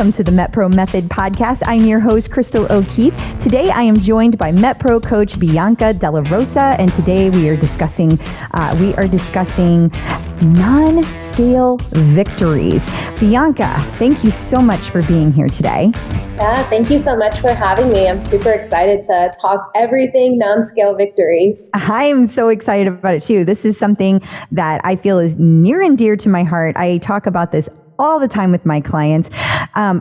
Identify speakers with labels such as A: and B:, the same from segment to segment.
A: welcome to the MetPro Method podcast. I'm your host, Crystal O'Keefe. Today, I am joined by MetPro coach Bianca Della Rosa, and today we are discussing non-scale victories. Bianca, thank you so much for being here today.
B: Yeah, thank you so much for having me. I'm super excited to talk everything non-scale victories.
A: I am so excited about it too. This is something that I feel is near and dear to my heart. I talk about this all the time with my clients.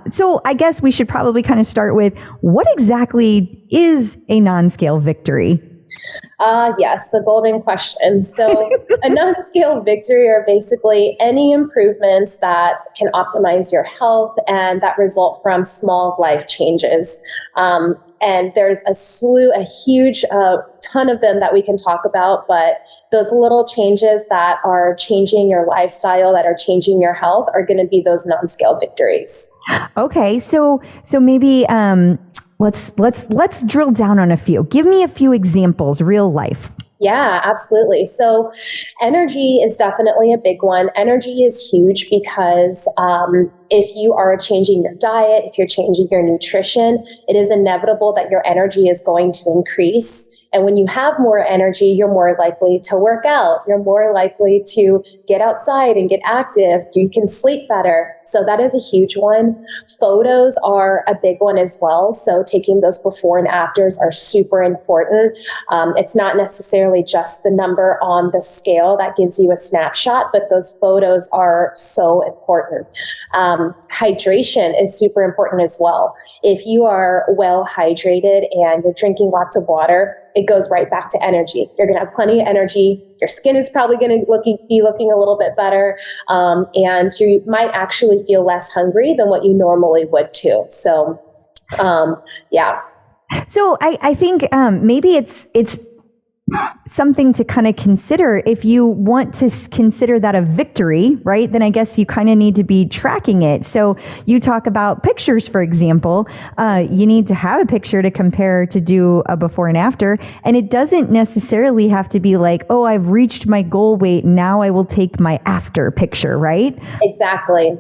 A: So I guess we should probably kind of start with, what exactly is a non-scale victory?
B: Yes, the golden question. So a non-scale victory are basically any improvements that can optimize your health and that result from small life changes. And there's a huge ton of them that we can talk about, but those little changes that are changing your lifestyle, that are changing your health, are going to be those non-scale victories.
A: Okay, so maybe let's drill down on a few. Give me a few examples, real life.
B: Yeah, absolutely. So energy is definitely a big one. Energy is huge because if you are changing your diet, if you're changing your nutrition, it is inevitable that your energy is going to increase. And when you have more energy, you're more likely to work out. You're more likely to get outside and get active. You can sleep better. So that is a huge one. Photos are a big one as well. So taking those before and afters are super important. It's not necessarily just the number on the scale that gives you a snapshot, but those photos are so important. Hydration is super important as well. If you are well hydrated and you're drinking lots of water, it goes right back to energy. You're going to have plenty of energy. Your skin is probably going to be looking a little bit better. And you might actually feel less hungry than what you normally would too. So, yeah.
A: So I think maybe it's something to kind of consider. If you want to consider that a victory, right, then I guess you kind of need to be tracking it. So you talk about pictures, for example. You need to have a picture to compare, to do a before and after. And it doesn't necessarily have to be like, oh, I've reached my goal weight, now I will take my after picture, right?
B: Exactly.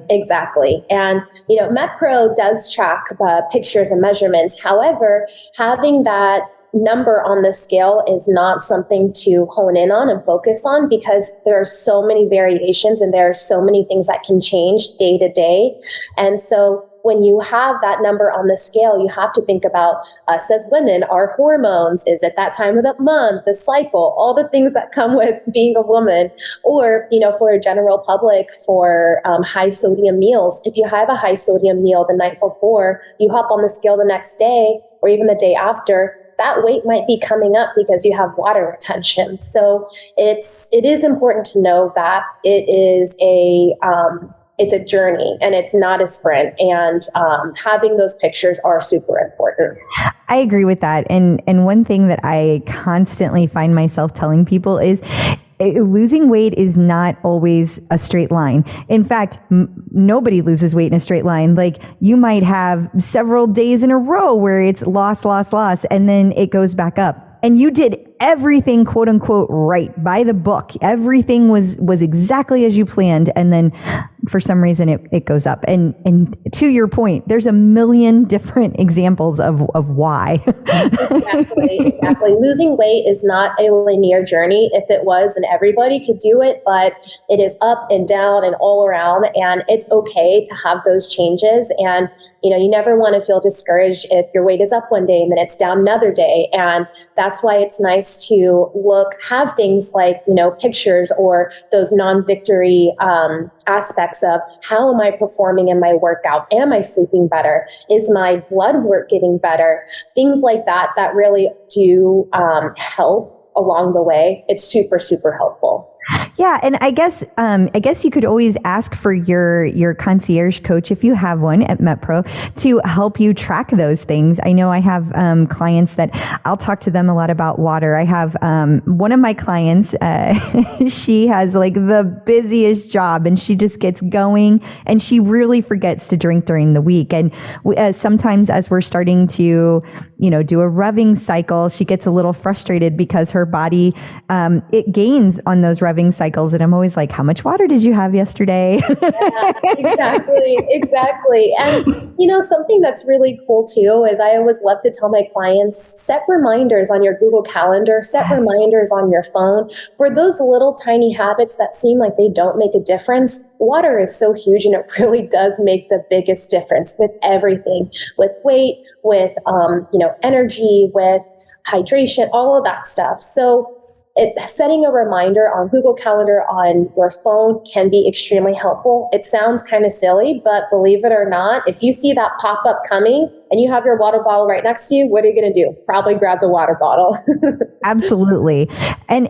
B: And, MetPro does track pictures and measurements. However, having that number on the scale is not something to hone in on and focus on, because there are so many variations and there are so many things that can change day to day. And so when you have that number on the scale, you have to think about us as women, our hormones, is at that time of the month, the cycle, all the things that come with being a woman, or, for a general public, for high sodium meals. If you have a high sodium meal the night before, you hop on the scale the next day or even the day after, that weight might be coming up because you have water retention. So it is important to know that it is it's a journey and it's not a sprint. And having those pictures are super important.
A: I agree with that. And one thing that I constantly find myself telling people is, losing weight is not always a straight line. In fact, nobody loses weight in a straight line. Like, you might have several days in a row where it's loss, and then it goes back up. And you did everything, quote unquote, right, by the book. Everything was exactly as you planned. And then for some reason it goes up. And to your point, there's a million different examples of why.
B: Exactly. Losing weight is not a linear journey. If it was, then everybody could do it, but it is up and down and all around. And it's okay to have those changes. And, you never want to feel discouraged if your weight is up one day and then it's down another day. And that's why it's nice to have things like, pictures or those non-victory aspects of, how am I performing in my workout? Am I sleeping better? Is my blood work getting better? Things like that really do help along the way. It's super, super helpful.
A: Yeah, and I guess you could always ask for your concierge coach, if you have one at MetPro, to help you track those things. I know I have clients that I'll talk to them a lot about water. I have one of my clients, she has like the busiest job, and she just gets going, and she really forgets to drink during the week. And sometimes as we're starting to, do a revving cycle, she gets a little frustrated because her body, it gains on those revving cycles. And I'm always like, how much water did you have yesterday?
B: Yeah, exactly. And, something that's really cool too is I always love to tell my clients, set reminders on your Google Calendar, set reminders on your phone for those little tiny habits that seem like they don't make a difference. Water is so huge, and it really does make the biggest difference with everything, with weight, with, energy, with hydration, all of that stuff. So setting a reminder on Google Calendar on your phone can be extremely helpful. It sounds kind of silly, but believe it or not, if you see that pop up coming and you have your water bottle right next to you, what are you going to do? Probably grab the water bottle.
A: Absolutely. And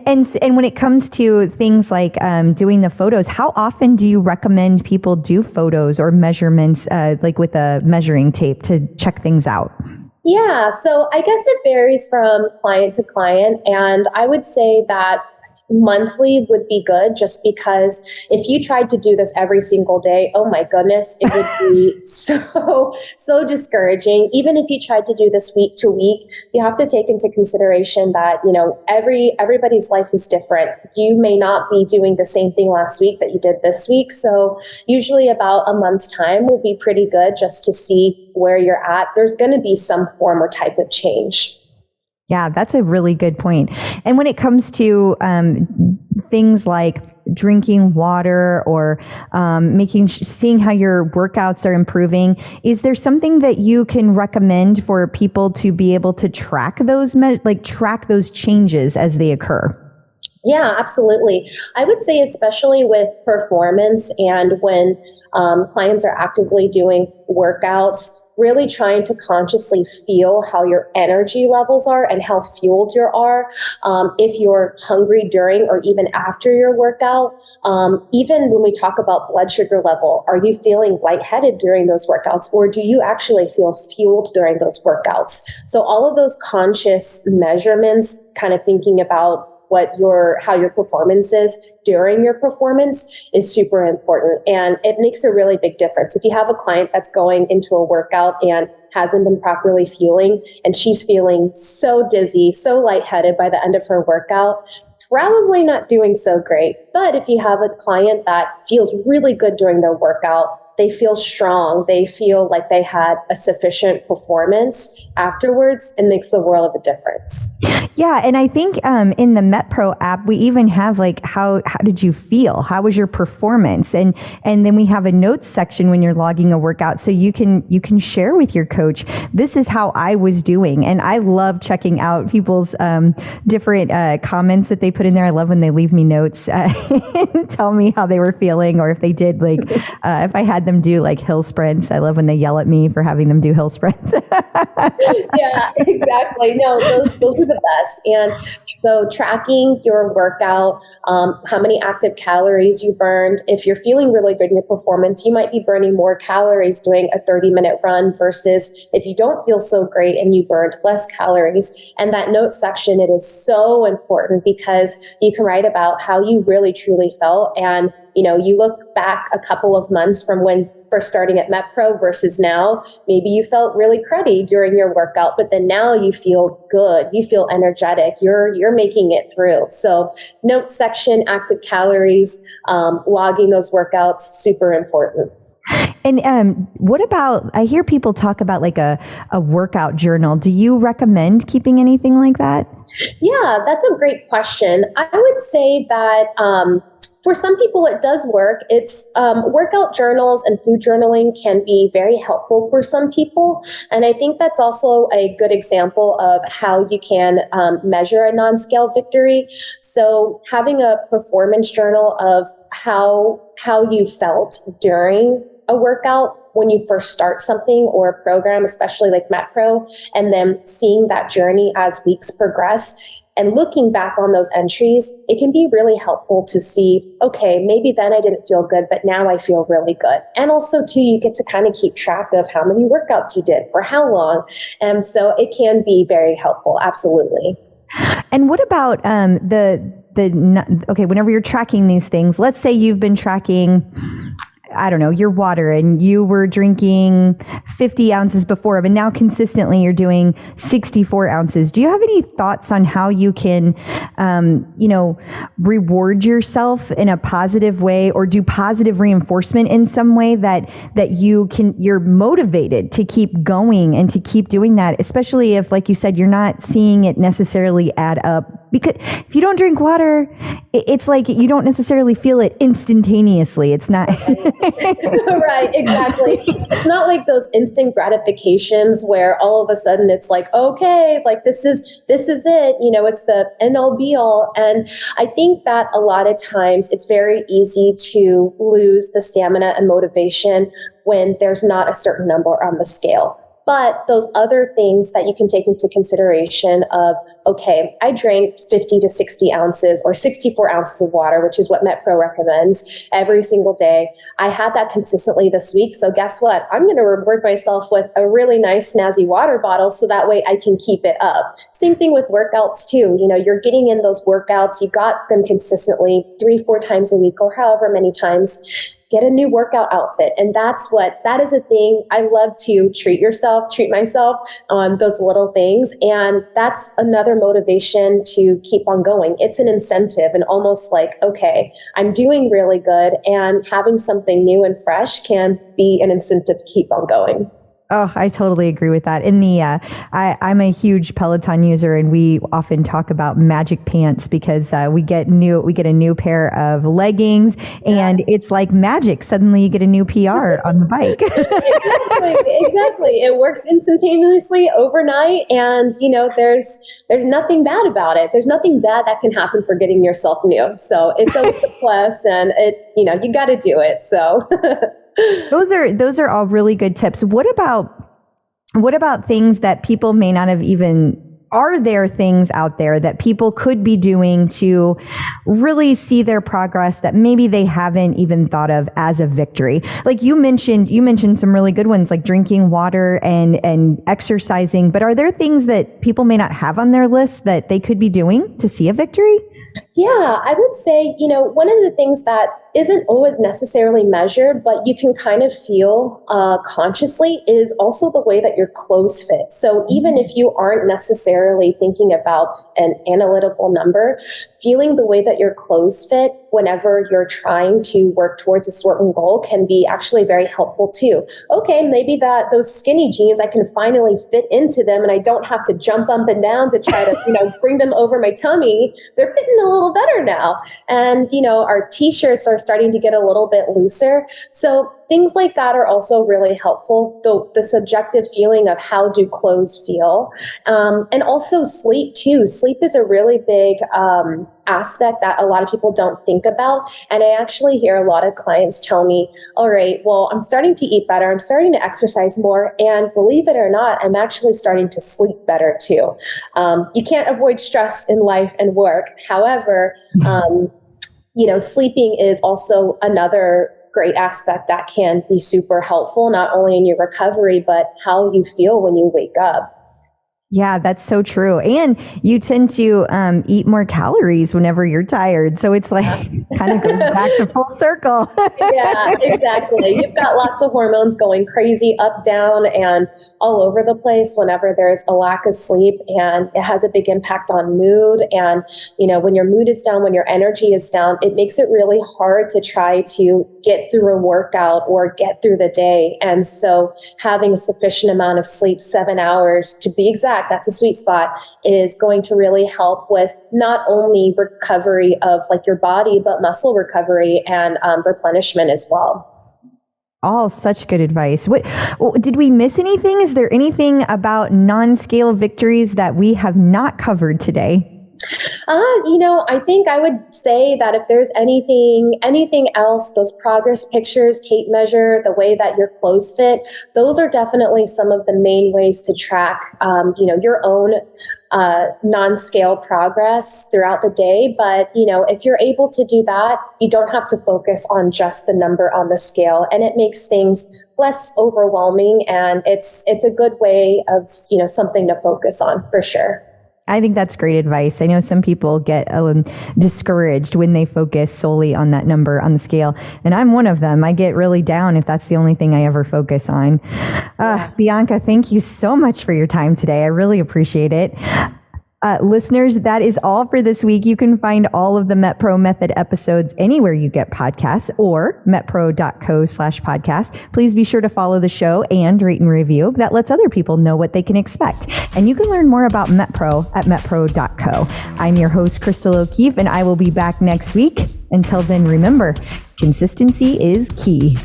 A: when it comes to things like doing the photos, how often do you recommend people do photos or measurements, like with a measuring tape to check things out?
B: Yeah, so I guess it varies from client to client, and I would say that monthly would be good, just because if you tried to do this every single day, oh my goodness, it would be so discouraging. Even if you tried to do this week to week, you have to take into consideration that everybody's life is different. You may not be doing the same thing last week that you did this week, so usually about a month's time will be pretty good just to see where you're at. There's going to be some form or type of change.
A: Yeah, that's a really good point. And when it comes to things like drinking water or seeing how your workouts are improving, is there something that you can recommend for people to be able to track those track those changes as they occur?
B: Yeah, absolutely. I would say especially with performance and when clients are actively doing workouts, really trying to consciously feel how your energy levels are and how fueled you are. If you're hungry during or even after your workout, even when we talk about blood sugar level, are you feeling lightheaded during those workouts, or do you actually feel fueled during those workouts? So all of those conscious measurements, kind of thinking about how your performance is during your performance is super important. And it makes a really big difference. If you have a client that's going into a workout and hasn't been properly fueling, and she's feeling so dizzy, so lightheaded by the end of her workout, probably not doing so great. But if you have a client that feels really good during their workout, they feel strong, they feel like they had a sufficient performance afterwards, it makes the world of a difference.
A: Yeah, and I think in the MetPro app, we even have how did you feel? How was your performance? And then we have a notes section when you're logging a workout, so you can share with your coach, this is how I was doing. And I love checking out people's different comments that they put in there. I love when they leave me notes and tell me how they were feeling, or if they did if I had them do hill sprints. I love when they yell at me for having them do hill sprints.
B: Yeah, exactly. No, those are the best. And so tracking your workout, how many active calories you burned. If you're feeling really good in your performance, you might be burning more calories doing a 30-minute run versus if you don't feel so great and you burned less calories. And that note section, it is so important because you can write about how you really truly felt. And you look back a couple of months from when first starting at MetPro versus now, maybe you felt really cruddy during your workout, but then now you feel good, you feel energetic, you're making it through. So note section, active calories, logging those workouts, super important.
A: And what about, I hear people talk about a workout journal. Do you recommend keeping anything like that?
B: Yeah, that's a great question. I would say that for some people, it does work. It's workout journals and food journaling can be very helpful for some people. And I think that's also a good example of how you can measure a non-scale victory. So having a performance journal of how you felt during a workout when you first start something or a program, especially like MetPro, and then seeing that journey as weeks progress. And looking back on those entries, it can be really helpful to see, okay, maybe then I didn't feel good, but now I feel really good. And also, too, you get to kind of keep track of how many workouts you did for how long. And so it can be very helpful, absolutely.
A: And what about okay, whenever you're tracking these things, let's say you've been tracking I don't know, your water, and you were drinking 50 ounces before, but now consistently you're doing 64 ounces. Do you have any thoughts on how you can, reward yourself in a positive way, or do positive reinforcement in some way that you're motivated to keep going and to keep doing that, especially if, like you said, you're not seeing it necessarily add up? Because if you don't drink water, it's like you don't necessarily feel it instantaneously. It's not.
B: Right, exactly. It's not like those instant gratifications where all of a sudden it's like, okay, like this is it, it's the end all be all. And I think that a lot of times it's very easy to lose the stamina and motivation when there's not a certain number on the scale. But those other things that you can take into consideration of, okay, I drank 50 to 60 ounces or 64 ounces of water, which is what MetPro recommends, every single day. I had that consistently this week. So guess what? I'm going to reward myself with a really nice snazzy water bottle so that way I can keep it up. Same thing with workouts too. You're getting in those workouts. You got them consistently 3-4 times a week or however many times. Get a new workout outfit. And that is a thing. I love to treat myself on those little things. And that's another motivation to keep on going. It's an incentive, and almost like, okay, I'm doing really good, and having something new and fresh can be an incentive to keep on going.
A: Oh, I totally agree with that. I'm a huge Peloton user, and we often talk about magic pants because we get a new pair of leggings, and it's like magic. Suddenly, you get a new PR on the bike.
B: Exactly. It works instantaneously overnight, and there's nothing bad about it. There's nothing bad that can happen for getting yourself new. So it's always a plus, and you got to do it. So.
A: Those are all really good tips. What about things that people may not have even, are there things out there that people could be doing to really see their progress that maybe they haven't even thought of as a victory? Like you mentioned some really good ones, like drinking water and exercising, but are there things that people may not have on their list that they could be doing to see a victory?
B: Yeah, I would say, one of the things that isn't always necessarily measured, but you can kind of feel consciously, is also the way that your clothes fit. So even if you aren't necessarily thinking about an analytical number, feeling the way that your clothes fit whenever you're trying to work towards a certain goal can be actually very helpful too. Okay, maybe those skinny jeans, I can finally fit into them and I don't have to jump up and down to try to, bring them over my tummy. They're fitting a little better now. And, our t-shirts are starting to get a little bit looser. So things like that are also really helpful. The subjective feeling of how do clothes feel. And also sleep too. Sleep is a really big aspect that a lot of people don't think about. And I actually hear a lot of clients tell me, all right, well, I'm starting to eat better. I'm starting to exercise more. And believe it or not, I'm actually starting to sleep better too. You can't avoid stress in life and work. However, sleeping is also another great aspect that can be super helpful, not only in your recovery, but how you feel when you wake up.
A: Yeah, that's so true. And you tend to eat more calories whenever you're tired. So it's like kind of goes back to full circle.
B: Yeah, exactly. You've got lots of hormones going crazy up, down, and all over the place whenever there's a lack of sleep. And it has a big impact on mood. And, when your mood is down, when your energy is down, it makes it really hard to try to get through a workout or get through the day. And so having a sufficient amount of sleep, 7 hours to be exact, that's a sweet spot, is going to really help with not only recovery of like your body, but muscle recovery and replenishment as well.
A: All such good advice. What did we miss anything? Is there anything about non-scale victories that we have not covered today?
B: I think I would say that if there's anything else, those progress pictures, tape measure, the way that your clothes fit, those are definitely some of the main ways to track, your own non-scale progress throughout the day. But, if you're able to do that, you don't have to focus on just the number on the scale, and it makes things less overwhelming. And it's a good way of, something to focus on for sure.
A: I think that's great advice. I know some people get discouraged when they focus solely on that number on the scale. And I'm one of them. I get really down if that's the only thing I ever focus on. Bianca, thank you so much for your time today. I really appreciate it. Listeners, that is all for this week. You can find all of the MetPro Method episodes anywhere you get podcasts or metpro.co/podcast. Please be sure to follow the show and rate and review. That lets other people know what they can expect. And you can learn more about MetPro at metpro.co. I'm your host, Crystal O'Keefe, and I will be back next week. Until then, remember, consistency is key.